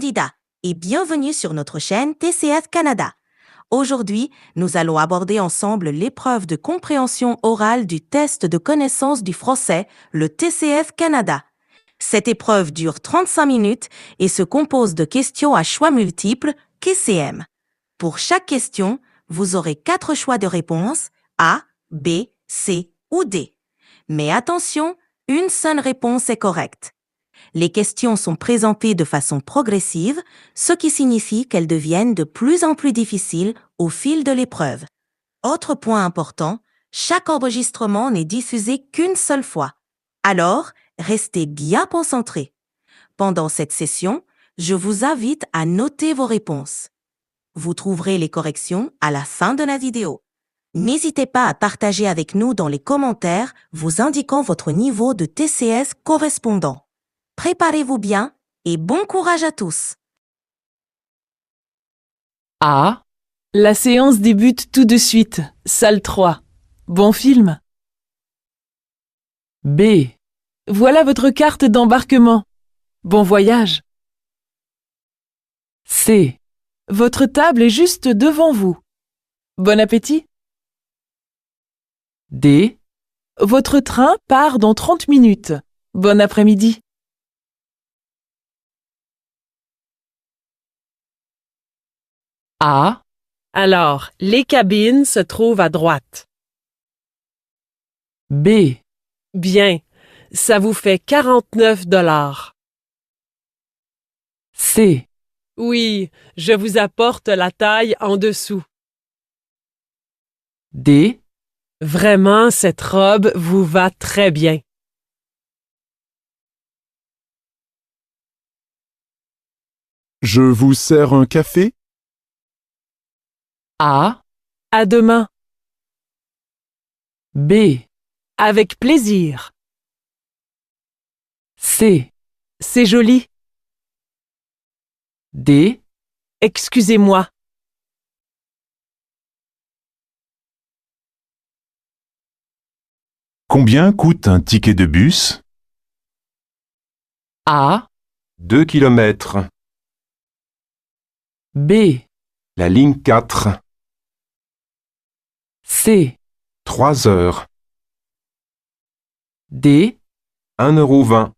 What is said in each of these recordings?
candidats et bienvenue sur notre chaîne TCF Canada. Aujourd'hui, nous allons aborder ensemble l'épreuve de compréhension orale du test de connaissance du français, le TCF Canada. Cette épreuve dure 35 minutes et se compose de questions à choix multiples, QCM. Pour chaque question, vous aurez 4 choix de réponse, A, B, C ou D. Mais attention, une seule réponse est correcte. Les questions sont présentées de façon progressive, ce qui signifie qu'elles deviennent de plus en plus difficiles au fil de l'épreuve. Autre point important, chaque enregistrement n'est diffusé qu'une seule fois. Alors, restez bien concentrés. Pendant cette session, je vous invite à noter vos réponses. Vous trouverez les corrections à la fin de la vidéo. N'hésitez pas à partager avec nous dans les commentaires, vous indiquant votre niveau de TCS correspondant. Préparez-vous bien et bon courage à tous. A. La séance débute tout de suite. Salle 3. Bon film. B. Voilà votre carte d'embarquement. Bon voyage. C. Votre table est juste devant vous. Bon appétit. D. Votre train part dans 30 minutes. Bon après-midi. A. Alors, les cabines se trouvent à droite. B. Bien, ça vous fait 49 $. C. Oui, je vous apporte la taille en dessous. D. Vraiment, cette robe vous va très bien. Je vous sers un café? A. À demain. B. Avec plaisir. C. C'est joli. D. Excusez-moi. Combien coûte un ticket de bus? A. 2 kilomètres. B. La ligne 4. C. 3 heures. D. 1,20 €.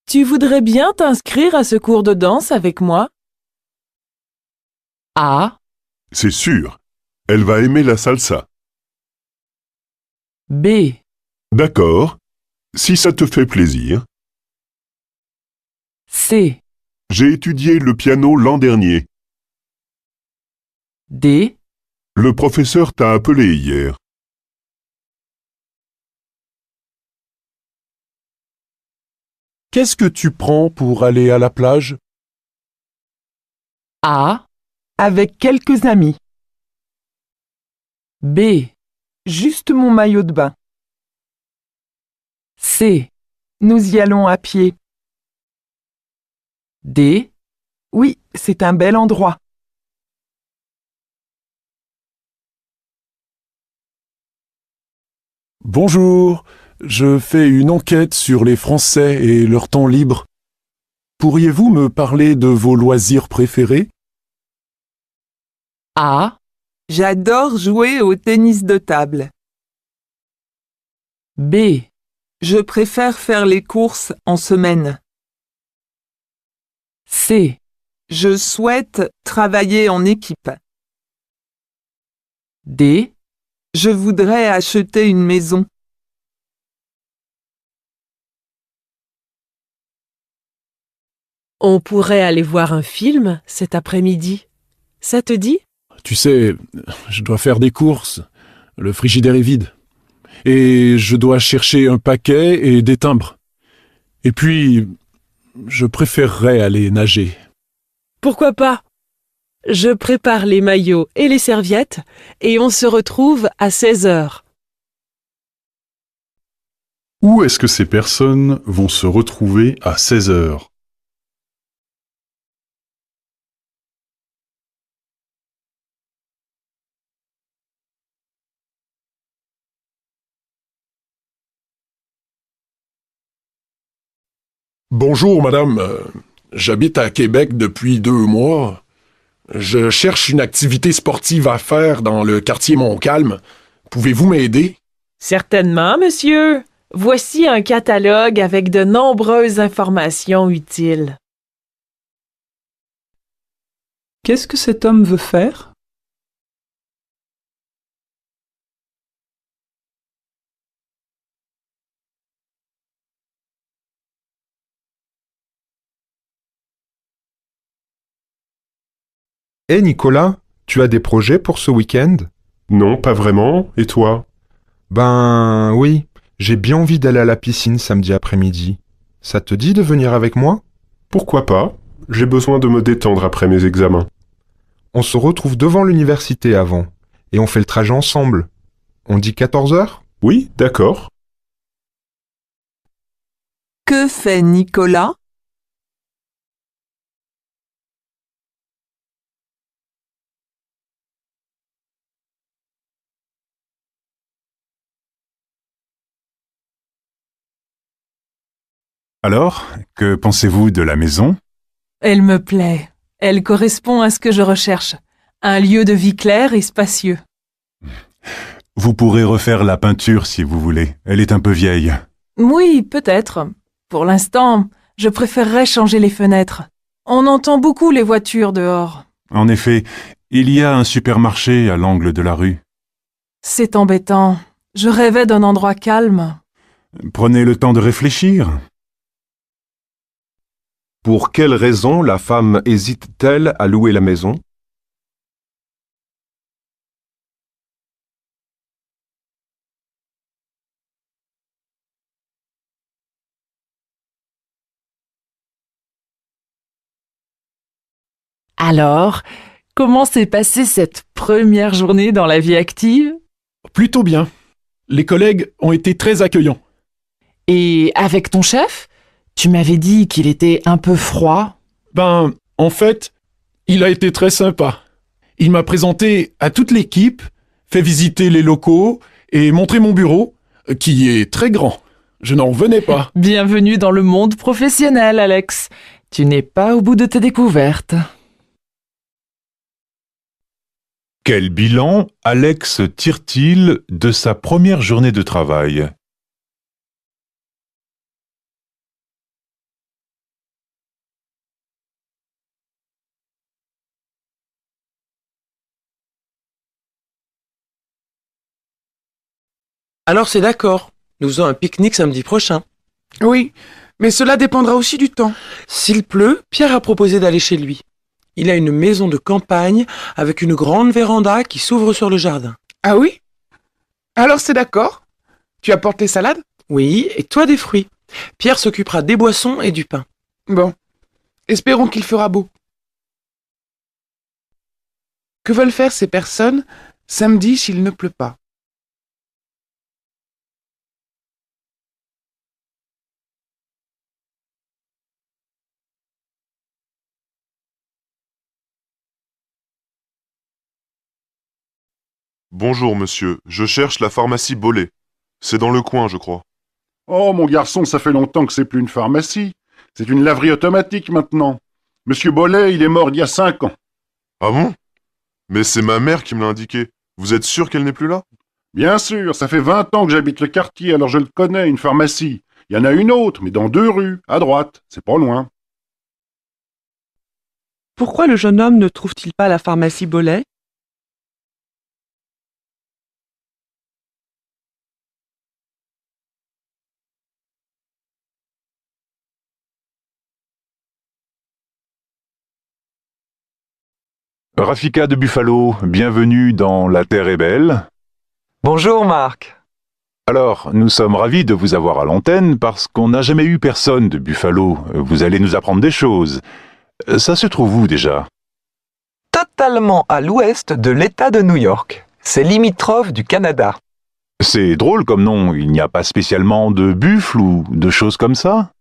Tu voudrais bien t'inscrire à ce cours de danse avec moi? A. C'est sûr. Elle va aimer la salsa. B. D'accord. Si ça te fait plaisir. C. J'ai étudié le piano l'an dernier. D. Le professeur t'a appelé hier. Qu'est-ce que tu prends pour aller à la plage? A. Avec quelques amis. B. Juste mon maillot de bain. C. Nous y allons à pied. D. Oui, c'est un bel endroit. Bonjour. Je fais une enquête sur les Français et leur temps libre. Pourriez-vous me parler de vos loisirs préférés? A. J'adore jouer au tennis de table. B. Je préfère faire les courses en semaine. C. Je souhaite travailler en équipe. D. Je voudrais acheter une maison. On pourrait aller voir un film cet après-midi. Ça te dit? Tu sais, je dois faire des courses. Le frigidaire est vide. Et je dois chercher un paquet et des timbres. Et puis, je préférerais aller nager. Pourquoi pas? Je prépare les maillots et les serviettes et on se retrouve à 16 heures. Où est-ce que ces personnes vont se retrouver à 16 heures? Bonjour, madame. J'habite à Québec depuis 2 mois. Je cherche une activité sportive à faire dans le quartier Montcalm. Pouvez-vous m'aider? Certainement, monsieur. Voici un catalogue avec de nombreuses informations utiles. Qu'est-ce que cet homme veut faire? Hé Nicolas, tu as des projets pour ce week-end? Non, pas vraiment. Et toi? Ben oui, j'ai bien envie d'aller à la piscine samedi après-midi. Ça te dit de venir avec moi? Pourquoi pas? J'ai besoin de me détendre après mes examens. On se retrouve devant l'université avant, et on fait le trajet ensemble. On dit 14 heures? Oui, d'accord. Que fait Nicolas? Alors, que pensez-vous de la maison? Elle me plaît. Elle correspond à ce que je recherche. Un lieu de vie clair et spacieux. Vous pourrez refaire la peinture si vous voulez. Elle est un peu vieille. Oui, peut-être. Pour l'instant, je préférerais changer les fenêtres. On entend beaucoup les voitures dehors. En effet, il y a un supermarché à l'angle de la rue. C'est embêtant. Je rêvais d'un endroit calme. Prenez le temps de réfléchir. Pour quelle raison la femme hésite-t-elle à louer la maison? Alors, comment s'est passée cette première journée dans la vie active? Plutôt bien. Les collègues ont été très accueillants. Et avec ton chef? Tu m'avais dit qu'il était un peu froid. Ben, en fait, il a été très sympa. Il m'a présenté à toute l'équipe, fait visiter les locaux et montré mon bureau, qui est très grand. Je n'en revenais pas. Bienvenue dans le monde professionnel, Alex. Tu n'es pas au bout de tes découvertes. Quel bilan Alex tire-t-il de sa première journée de travail? Alors c'est d'accord. Nous faisons un pique-nique samedi prochain. Oui, mais cela dépendra aussi du temps. S'il pleut, Pierre a proposé d'aller chez lui. Il a une maison de campagne avec une grande véranda qui s'ouvre sur le jardin. Ah oui? Alors c'est d'accord. Tu apportes les salades? Oui, et toi des fruits. Pierre s'occupera des boissons et du pain. Bon. Espérons qu'il fera beau. Que veulent faire ces personnes samedi s'il ne pleut pas? Bonjour, monsieur. Je cherche la pharmacie Bollé. C'est dans le coin, je crois. Oh, mon garçon, ça fait longtemps que c'est plus une pharmacie. C'est une laverie automatique maintenant. Monsieur Bollet, il est mort il y a 5 ans. Ah bon? Mais c'est ma mère qui me l'a indiqué. Vous êtes sûr qu'elle n'est plus là? Bien sûr, ça fait 20 ans que j'habite le quartier, alors je le connais, une pharmacie. Il y en a une autre, mais dans 2 rues, à droite. C'est pas loin. Pourquoi le jeune homme ne trouve-t-il pas la pharmacie Bollé? Rafika de Buffalo, bienvenue dans La Terre est belle. Bonjour Marc. Alors, nous sommes ravis de vous avoir à l'antenne parce qu'on n'a jamais eu personne de Buffalo. Vous allez nous apprendre des choses. Ça se trouve où déjà? Totalement à l'ouest de l'État de New York. C'est limitrophe du Canada. C'est drôle comme nom, il n'y a pas spécialement de buffle ou de choses comme ça?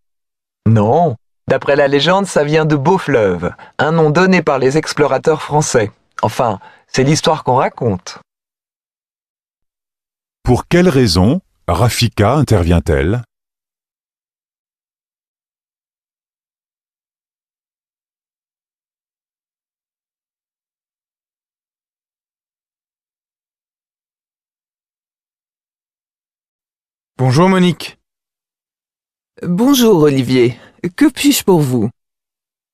Non, d'après la légende, ça vient de Beau-Fleuve, un nom donné par les explorateurs français. Enfin, c'est l'histoire qu'on raconte. Pour quelle raison Rafika intervient-elle? Bonjour Monique. Bonjour Olivier. Que puis-je pour vous?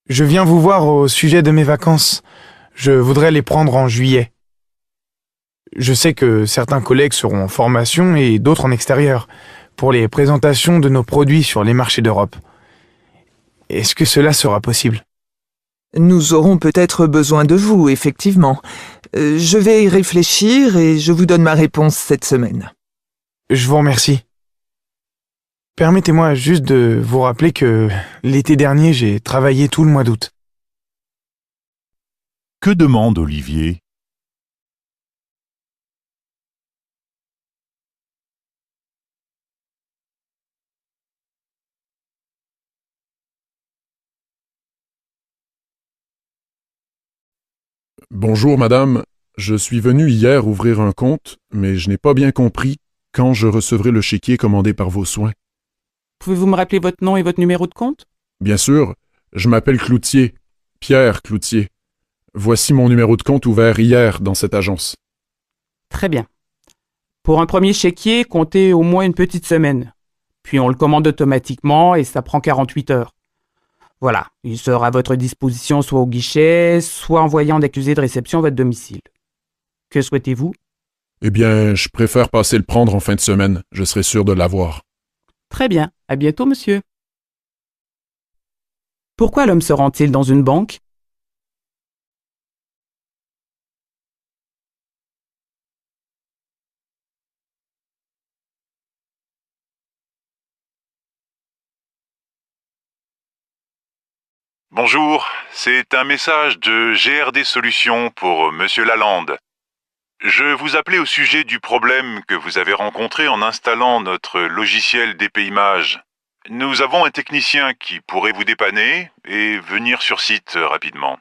Je viens vous voir au sujet de mes vacances. Je voudrais les prendre en juillet. Je sais que certains collègues seront en formation et d'autres en extérieur pour les présentations de nos produits sur les marchés d'Europe. Est-ce que cela sera possible? Nous aurons peut-être besoin de vous, effectivement. Je vais y réfléchir et je vous donne ma réponse cette semaine. Je vous remercie. Permettez-moi juste de vous rappeler que l'été dernier, j'ai travaillé tout le mois d'août. Que demande Olivier? Bonjour madame, je suis venu hier ouvrir un compte, mais je n'ai pas bien compris quand je recevrai le chéquier commandé par vos soins. Pouvez-vous me rappeler votre nom et votre numéro de compte? Bien sûr, je m'appelle Cloutier, Pierre Cloutier. Voici mon numéro de compte ouvert hier dans cette agence. Très bien. Pour un premier chéquier, comptez au moins une petite semaine. Puis on le commande automatiquement et ça prend 48 heures. Voilà, il sera à votre disposition soit au guichet, soit envoyé en accusé de réception à votre domicile. Que souhaitez-vous? Eh bien, je préfère passer le prendre en fin de semaine. Je serai sûr de l'avoir. Très bien, à bientôt monsieur. Pourquoi l'homme se rend-il dans une banque? Bonjour, c'est un message de GRD Solutions pour Monsieur Lalande. Je vous appelais au sujet du problème que vous avez rencontré en installant notre logiciel d'épéimage. Nous avons un technicien qui pourrait vous dépanner et venir sur site rapidement.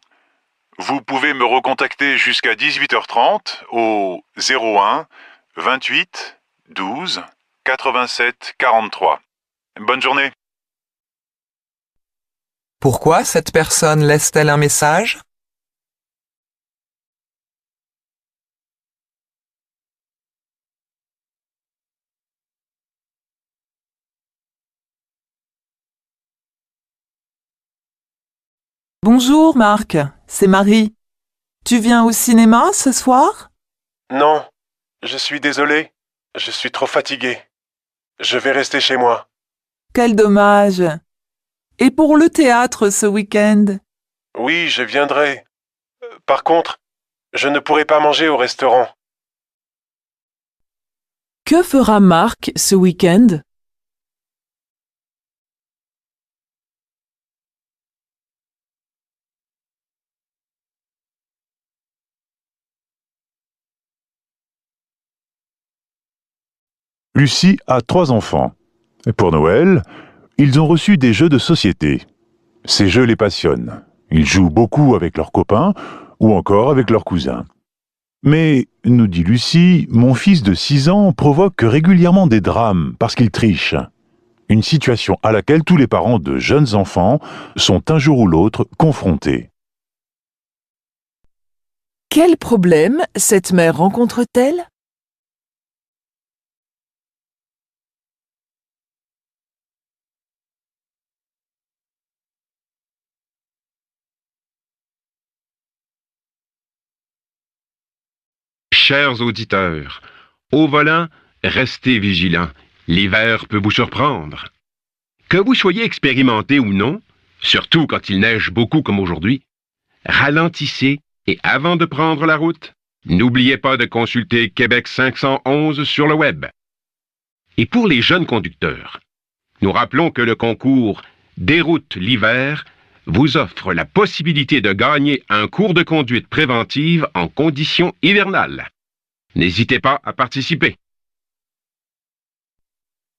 Vous pouvez me recontacter jusqu'à 18h30 au 01 28 12 87 43. Bonne journée. Pourquoi cette personne laisse-t-elle un message? Bonjour Marc, c'est Marie. Tu viens au cinéma ce soir? Non, je suis désolé, je suis trop fatigué. Je vais rester chez moi. Quel dommage. Et pour le théâtre ce week-end? Oui, je viendrai. Par contre, je ne pourrai pas manger au restaurant. Que fera Marc ce week-end? Lucie a 3 enfants. Pour Noël, ils ont reçu des jeux de société. Ces jeux les passionnent. Ils jouent beaucoup avec leurs copains ou encore avec leurs cousins. Mais, nous dit Lucie, mon fils de 6 ans provoque régulièrement des drames parce qu'il triche. Une situation à laquelle tous les parents de jeunes enfants sont un jour ou l'autre confrontés. Quel problème cette mère rencontre-t-elle? Chers auditeurs, au volant, restez vigilants. L'hiver peut vous surprendre. Que vous soyez expérimenté ou non, surtout quand il neige beaucoup comme aujourd'hui, ralentissez et avant de prendre la route, n'oubliez pas de consulter Québec 511 sur le web. Et pour les jeunes conducteurs, nous rappelons que le concours Déroute l'hiver vous offre la possibilité de gagner un cours de conduite préventive en conditions hivernales. N'hésitez pas à participer.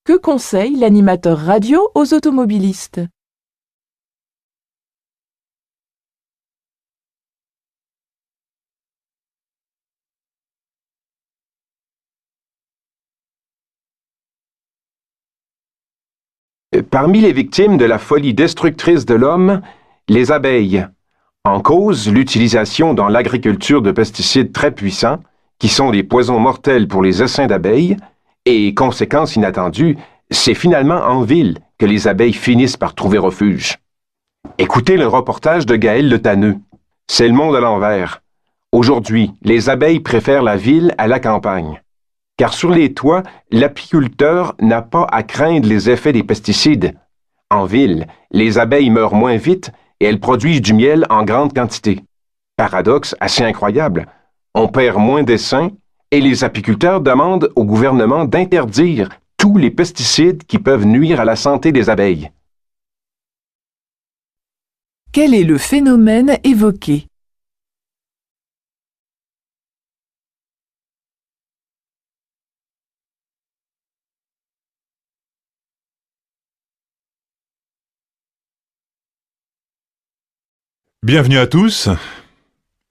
Que conseille l'animateur radio aux automobilistes? Parmi les victimes de la folie destructrice de l'homme, les abeilles. En cause, l'utilisation dans l'agriculture de pesticides très puissants, qui sont des poisons mortels pour les essaims d'abeilles, Et conséquence inattendue, c'est finalement en ville que les abeilles finissent par trouver refuge. Écoutez le reportage de Gaël Le Tanneux. C'est le monde à l'envers. Aujourd'hui, les abeilles préfèrent la ville à la campagne. Car sur les toits, l'apiculteur n'a pas à craindre les effets des pesticides. En ville, les abeilles meurent moins vite et elles produisent du miel en grande quantité. Paradoxe assez incroyable. On perd moins d'essaims et les apiculteurs demandent au gouvernement d'interdire tous les pesticides qui peuvent nuire à la santé des abeilles. Quel est le phénomène évoqué? Bienvenue à tous.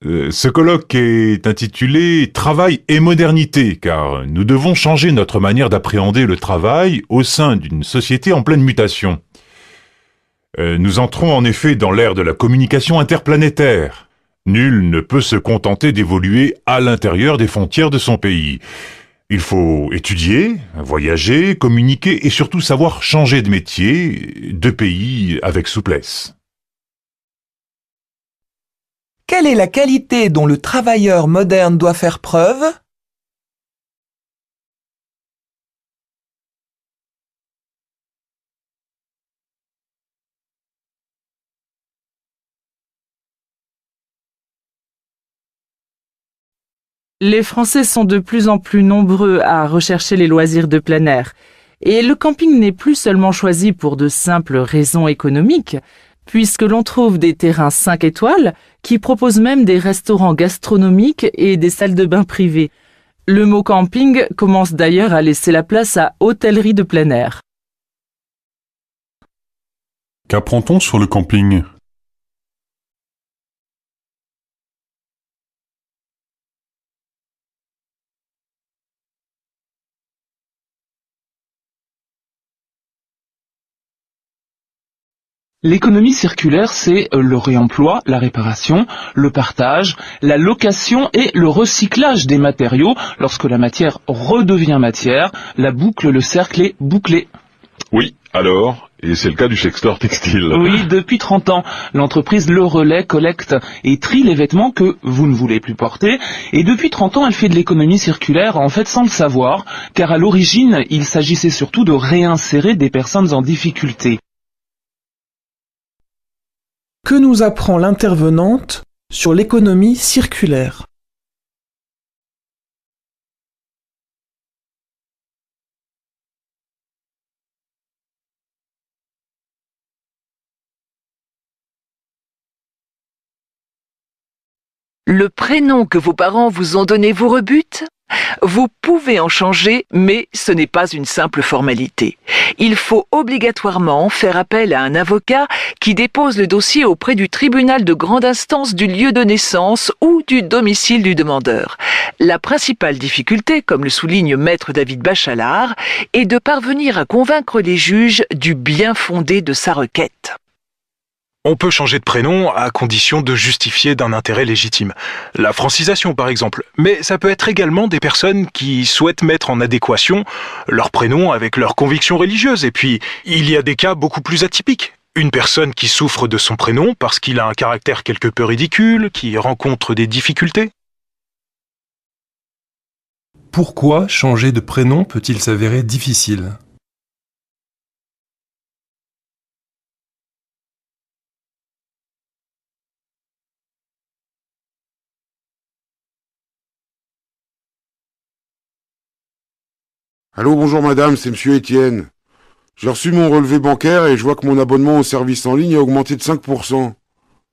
Ce colloque est intitulé « Travail et modernité » car nous devons changer notre manière d'appréhender le travail au sein d'une société en pleine mutation. Nous entrons en effet dans l'ère de la communication interplanétaire. Nul ne peut se contenter d'évoluer à l'intérieur des frontières de son pays. Il faut étudier, voyager, communiquer et surtout savoir changer de métier, de pays avec souplesse. Quelle est la qualité dont le travailleur moderne doit faire preuve? Les Français sont de plus en plus nombreux à rechercher les loisirs de plein air. Et le camping n'est plus seulement choisi pour de simples raisons économiques, puisque l'on trouve des terrains 5 étoiles qui proposent même des restaurants gastronomiques et des salles de bain privées. Le mot camping commence d'ailleurs à laisser la place à hôtellerie de plein air. Qu'apprend-on sur le camping ? L'économie circulaire, c'est le réemploi, la réparation, le partage, la location et le recyclage des matériaux. Lorsque la matière redevient matière, la boucle, le cercle est bouclé. Oui, alors, et c'est le cas du secteur textile. Oui, depuis 30 ans, l'entreprise Le Relais collecte et trie les vêtements que vous ne voulez plus porter. Et depuis 30 ans, elle fait de l'économie circulaire, en fait sans le savoir, car à l'origine, il s'agissait surtout de réinsérer des personnes en difficulté. Que nous apprend l'intervenante sur l'économie circulaire? Le prénom que vos parents vous ont donné vous rebute? Vous pouvez en changer, mais ce n'est pas une simple formalité. Il faut obligatoirement faire appel à un avocat qui dépose le dossier auprès du tribunal de grande instance du lieu de naissance ou du domicile du demandeur. La principale difficulté, comme le souligne Maître David Bachalard, est de parvenir à convaincre les juges du bien fondé de sa requête. On peut changer de prénom à condition de justifier d'un intérêt légitime. La francisation par exemple. Mais ça peut être également des personnes qui souhaitent mettre en adéquation leur prénom avec leurs convictions religieuses. Et puis, il y a des cas beaucoup plus atypiques. Une personne qui souffre de son prénom parce qu'il a un caractère quelque peu ridicule, qui rencontre des difficultés. Pourquoi changer de prénom peut-il s'avérer difficile ? Allô, bonjour madame, c'est monsieur Étienne. J'ai reçu mon relevé bancaire et je vois que mon abonnement au service en ligne a augmenté de 5%.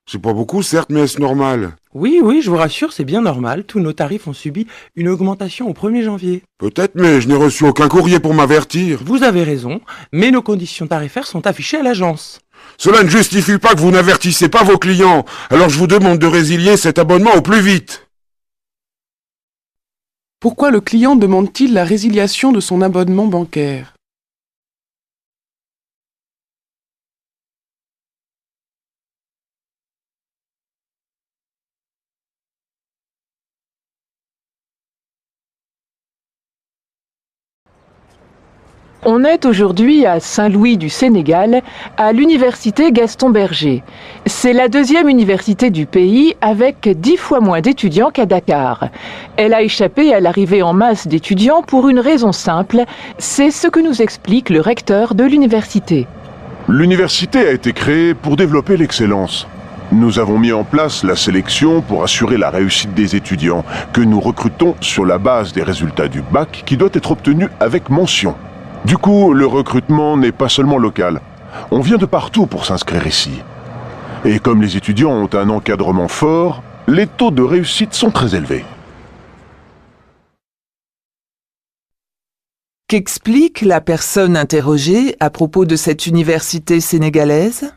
C'est pas beaucoup, certes, mais est-ce normal? Oui, je vous rassure, c'est bien normal. Tous nos tarifs ont subi une augmentation au 1er janvier. Peut-être, mais je n'ai reçu aucun courrier pour m'avertir. Vous avez raison, mais nos conditions tarifaires sont affichées à l'agence. Cela ne justifie pas que vous n'avertissez pas vos clients. Alors je vous demande de résilier cet abonnement au plus vite. Pourquoi le client demande-t-il la résiliation de son abonnement bancaire? On est aujourd'hui à Saint-Louis du Sénégal, à l'université Gaston Berger. C'est la deuxième université du pays avec 10 fois moins d'étudiants qu'à Dakar. Elle a échappé à l'arrivée en masse d'étudiants pour une raison simple, c'est ce que nous explique le recteur de l'université. L'université a été créée pour développer l'excellence. Nous avons mis en place la sélection pour assurer la réussite des étudiants, que nous recrutons sur la base des résultats du bac qui doit être obtenu avec mention. Du coup, le recrutement n'est pas seulement local. On vient de partout pour s'inscrire ici. Et comme les étudiants ont un encadrement fort, les taux de réussite sont très élevés. Qu'explique la personne interrogée à propos de cette université sénégalaise ?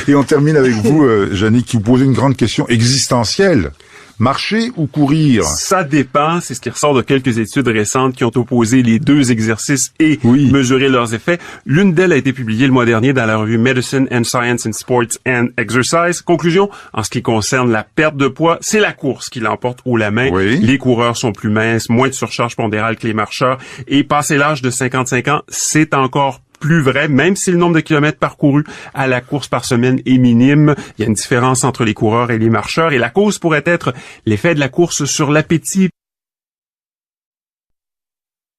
Et on termine avec vous, Yannick, qui vous posez une grande question existentielle. Marcher ou courir? Ça dépend, c'est ce qui ressort de quelques études récentes qui ont opposé les deux exercices et mesuré leurs effets. L'une d'elles a été publiée le mois dernier dans la revue Medicine and Science in Sports and Exercise. Conclusion, en ce qui concerne la perte de poids, c'est la course qui l'emporte haut la main. Les coureurs sont plus minces, moins de surcharge pondérale que les marcheurs et passé l'âge de 55 ans, c'est encore plus vrai, même si le nombre de kilomètres parcourus à la course par semaine est minime. Il y a une différence entre les coureurs et les marcheurs et la cause pourrait être l'effet de la course sur l'appétit.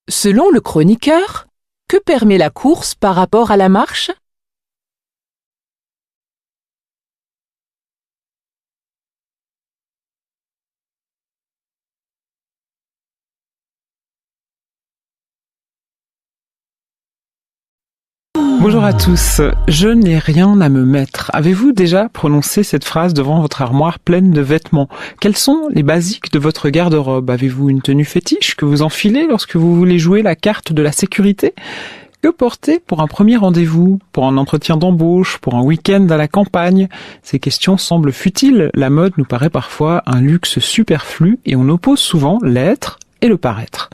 Selon le chroniqueur, que permet la course par rapport à la marche ? Bonjour à tous, je n'ai rien à me mettre. Avez-vous déjà prononcé cette phrase devant votre armoire pleine de vêtements? Quels sont les basiques de votre garde-robe? Avez-vous une tenue fétiche que vous enfilez lorsque vous voulez jouer la carte de la sécurité? Que porter pour un premier rendez-vous, pour un entretien d'embauche, pour un week-end à la campagne? Ces questions semblent futiles, la mode nous paraît parfois un luxe superflu et on oppose souvent l'être et le paraître.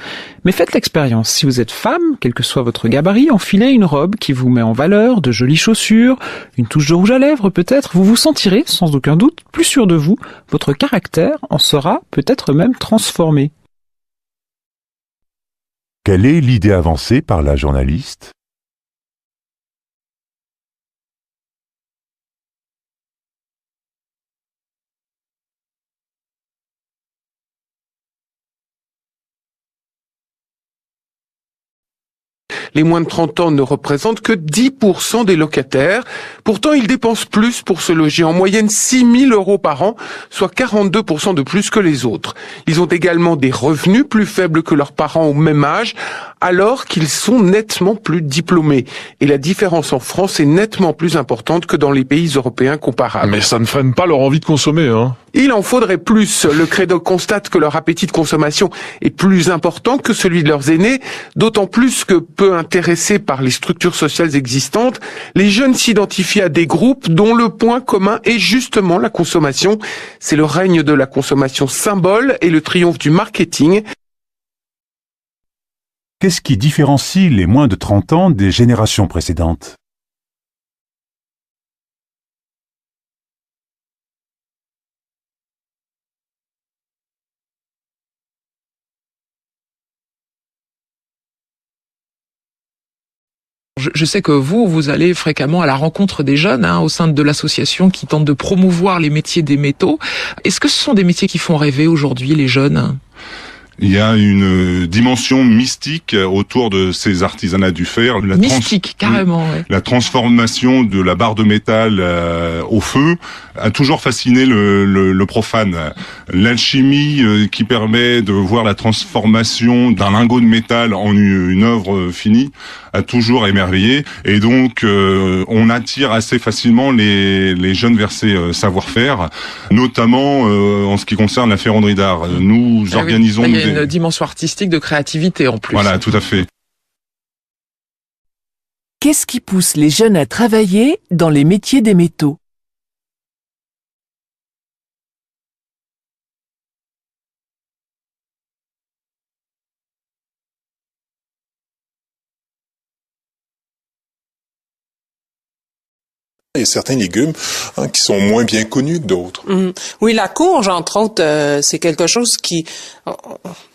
Mais faites l'expérience, si vous êtes femme, quel que soit votre gabarit, enfilez une robe qui vous met en valeur, de jolies chaussures, une touche de rouge à lèvres peut-être, vous vous sentirez, sans aucun doute, plus sûr de vous, votre caractère en sera peut-être même transformé. Quelle est l'idée avancée par la journaliste? Les moins de 30 ans ne représentent que 10% des locataires. Pourtant, ils dépensent plus pour se loger, en moyenne 6 000 € par an, soit 42% de plus que les autres. Ils ont également des revenus plus faibles que leurs parents au même âge, alors qu'ils sont nettement plus diplômés. Et la différence en France est nettement plus importante que dans les pays européens comparables. Mais ça ne freine pas leur envie de consommer, hein. Il en faudrait plus. Le Credo constate que leur appétit de consommation est plus important que celui de leurs aînés, d'autant plus que peu intéressés par les structures sociales existantes, les jeunes s'identifient à des groupes dont le point commun est justement la consommation. C'est le règne de la consommation symbole et le triomphe du marketing. Qu'est-ce qui différencie les moins de 30 ans des générations précédentes? Je sais que vous allez fréquemment à la rencontre des jeunes au sein de l'association qui tente de promouvoir les métiers des métaux. Est-ce que ce sont des métiers qui font rêver aujourd'hui les jeunes ? Il y a une dimension mystique autour de ces artisanats du fer. Mystique, carrément, ouais. La transformation de la barre de métal au feu a toujours fasciné le profane. L'alchimie qui permet de voir la transformation d'un lingot de métal en une œuvre finie a toujours émerveillé. Et donc, on attire assez facilement les jeunes vers ces savoir-faire, notamment en ce qui concerne la ferronnerie d'art. Nous organisons... Il y a une dimension artistique de créativité en plus. Voilà, tout à fait. Qu'est-ce qui pousse les jeunes à travailler dans les métiers des métaux ? y a certains légumes qui sont moins bien connus que d'autres. Oui, la courge, entre autres, c'est quelque chose qui,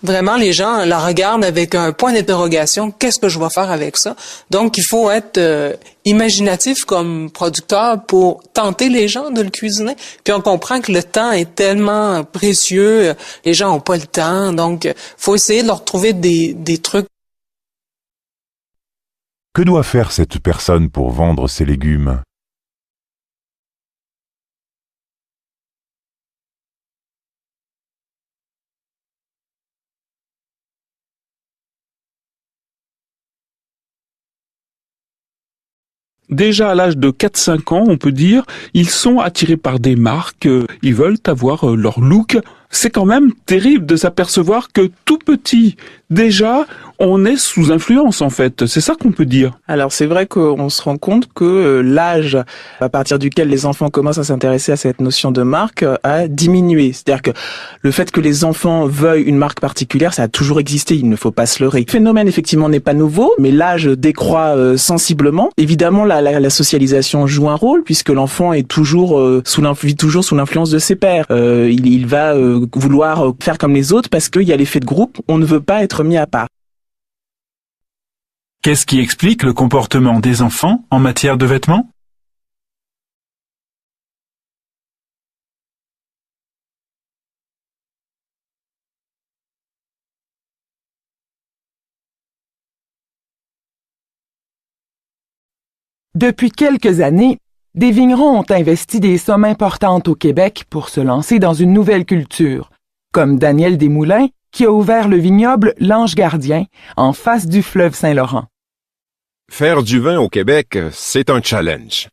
vraiment, les gens la regardent avec un point d'interrogation. Qu'est-ce que je vais faire avec ça? Donc, il faut être imaginatif comme producteur pour tenter les gens de le cuisiner. Puis on comprend que le temps est tellement précieux, les gens n'ont pas le temps, donc faut essayer de leur trouver des trucs. Que doit faire cette personne pour vendre ses légumes? Déjà à l'âge de 4-5 ans, on peut dire, ils sont attirés par des marques, ils veulent avoir leur look. C'est quand même terrible de s'apercevoir que tout petit, déjà, on est sous influence en fait. C'est ça qu'on peut dire. Alors c'est vrai qu'on se rend compte que l'âge à partir duquel les enfants commencent à s'intéresser à cette notion de marque a diminué. C'est-à-dire que le fait que les enfants veuillent une marque particulière, ça a toujours existé, il ne faut pas se leurrer. Le phénomène effectivement n'est pas nouveau, mais l'âge décroît sensiblement. Évidemment, la socialisation joue un rôle puisque l'enfant est toujours sous l'influence de ses pairs. Il va vouloir faire comme les autres parce qu'il y a l'effet de groupe, on ne veut pas être mis à part. Qu'est-ce qui explique le comportement des enfants en matière de vêtements? Depuis quelques années, des vignerons ont investi des sommes importantes au Québec pour se lancer dans une nouvelle culture, comme Daniel Desmoulins, qui a ouvert le vignoble L'Ange Gardien, en face du fleuve Saint-Laurent. Faire du vin au Québec, c'est un challenge.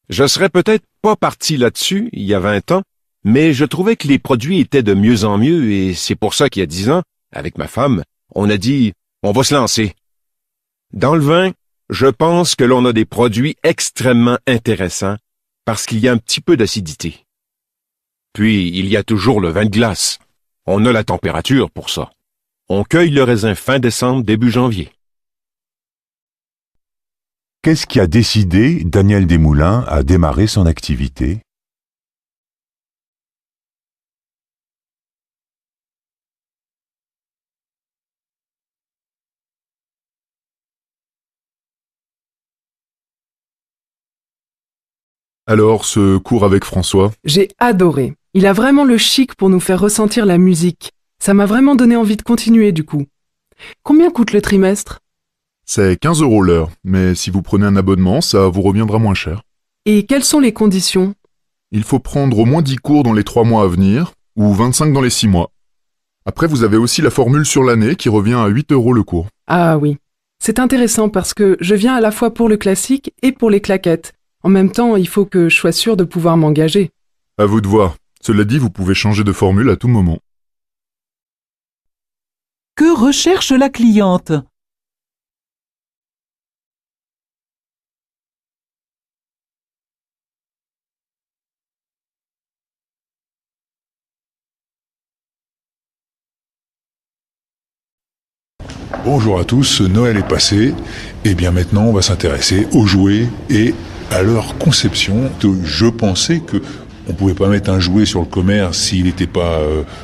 Je serais peut-être pas parti là-dessus il y a 20 ans, mais je trouvais que les produits étaient de mieux en mieux et c'est pour ça qu'il y a 10 ans, avec ma femme, on a dit « on va se lancer ». Dans le vin, je pense que l'on a des produits extrêmement intéressants parce qu'il y a un petit peu d'acidité. Puis, il y a toujours le vin de glace. On a la température pour ça. On cueille le raisin fin décembre, début janvier. Qu'est-ce qui a décidé Daniel Desmoulins à démarrer son activité? Alors, ce cours avec François? J'ai adoré. Il a vraiment le chic pour nous faire ressentir la musique. Ça m'a vraiment donné envie de continuer du coup. Combien coûte le trimestre? C'est 15 € l'heure, mais si vous prenez un abonnement, ça vous reviendra moins cher. Et quelles sont les conditions? Il faut prendre au moins 10 cours dans les 3 mois à venir, ou 25 dans les 6 mois. Après, vous avez aussi la formule sur l'année qui revient à 8 € le cours. Ah oui. C'est intéressant parce que je viens à la fois pour le classique et pour les claquettes. En même temps, il faut que je sois sûr de pouvoir m'engager. À vous de voir. Cela dit, vous pouvez changer de formule à tout moment. Que recherche la cliente? Bonjour à tous, Noël est passé, et bien maintenant on va s'intéresser aux jouets et à leur conception. Je pensais que on pouvait pas mettre un jouet sur le commerce s'il n'était pas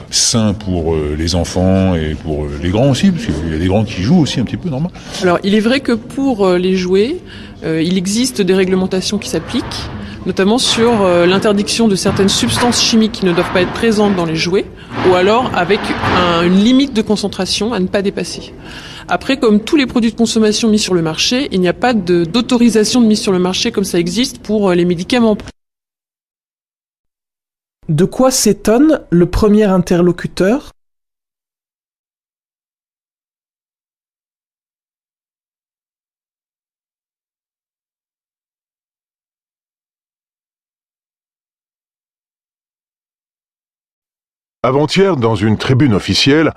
sain pour les enfants et pour les grands aussi, parce qu'il y a des grands qui jouent aussi un petit peu, normal. Alors il est vrai que pour les jouets, il existe des réglementations qui s'appliquent, notamment sur l'interdiction de certaines substances chimiques qui ne doivent pas être présentes dans les jouets, ou alors avec une limite de concentration à ne pas dépasser. Après, comme tous les produits de consommation mis sur le marché, il n'y a pas d'autorisation de mise sur le marché comme ça existe pour les médicaments. De quoi s'étonne le premier interlocuteur? Avant-hier, dans une tribune officielle,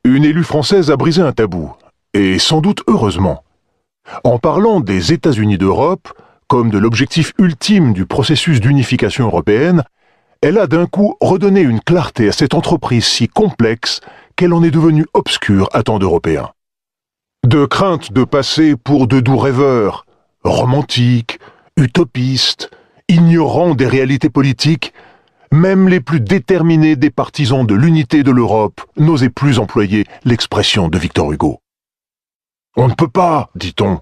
une élue française a brisé un tabou, et sans doute heureusement. En parlant des États-Unis d'Europe, comme de l'objectif ultime du processus d'unification européenne, elle a d'un coup redonné une clarté à cette entreprise si complexe qu'elle en est devenue obscure à tant d'Européens. De crainte de passer pour de doux rêveurs, romantiques, utopistes, Ignorant des réalités politiques, même les plus déterminés des partisans de l'unité de l'Europe n'osaient plus employer l'expression de Victor Hugo. On ne peut pas, dit-on,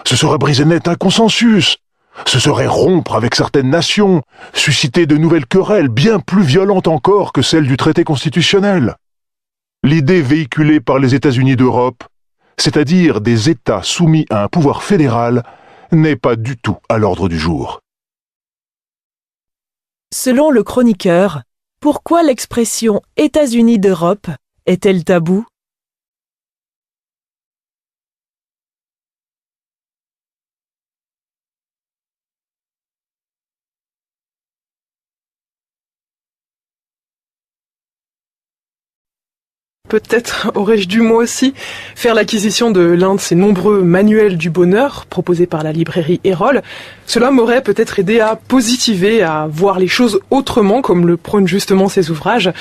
ce serait briser net un consensus, ce serait rompre avec certaines nations, susciter de nouvelles querelles bien plus violentes encore que celles du traité constitutionnel. L'idée véhiculée par les États-Unis d'Europe, c'est-à-dire des États soumis à un pouvoir fédéral, n'est pas du tout à l'ordre du jour. Selon le chroniqueur, pourquoi l'expression États-Unis d'Europe est-elle taboue ? Peut-être aurais-je dû moi aussi faire l'acquisition de l'un de ces nombreux manuels du bonheur proposés par la librairie Erol. Cela m'aurait peut-être aidé à positiver, à voir les choses autrement, comme le prônent justement ces ouvrages.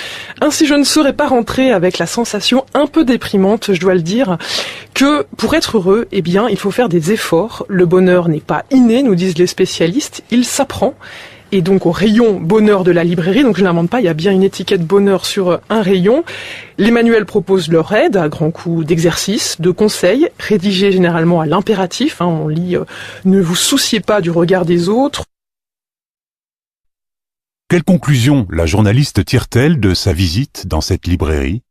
Ainsi, je ne serais pas rentré avec la sensation un peu déprimante, je dois le dire, que pour être heureux, eh bien, il faut faire des efforts. Le bonheur n'est pas inné, nous disent les spécialistes, il s'apprend. Et donc au rayon bonheur de la librairie, donc je n'invente pas, il y a bien une étiquette bonheur sur un rayon. Les manuels proposent leur aide à grands coups d'exercices, de conseils, rédigés généralement à l'impératif. On lit « Ne vous souciez pas du regard des autres ». Quelle conclusion la journaliste tire-t-elle de sa visite dans cette librairie ?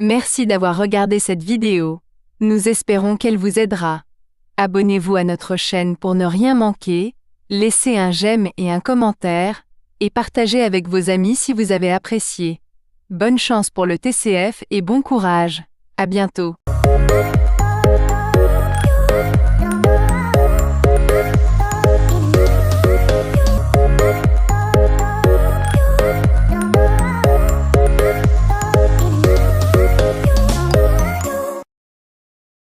Merci d'avoir regardé cette vidéo. Nous espérons qu'elle vous aidera. Abonnez-vous à notre chaîne pour ne rien manquer, laissez un j'aime et un commentaire, et partagez avec vos amis si vous avez apprécié. Bonne chance pour le TCF et bon courage. À bientôt.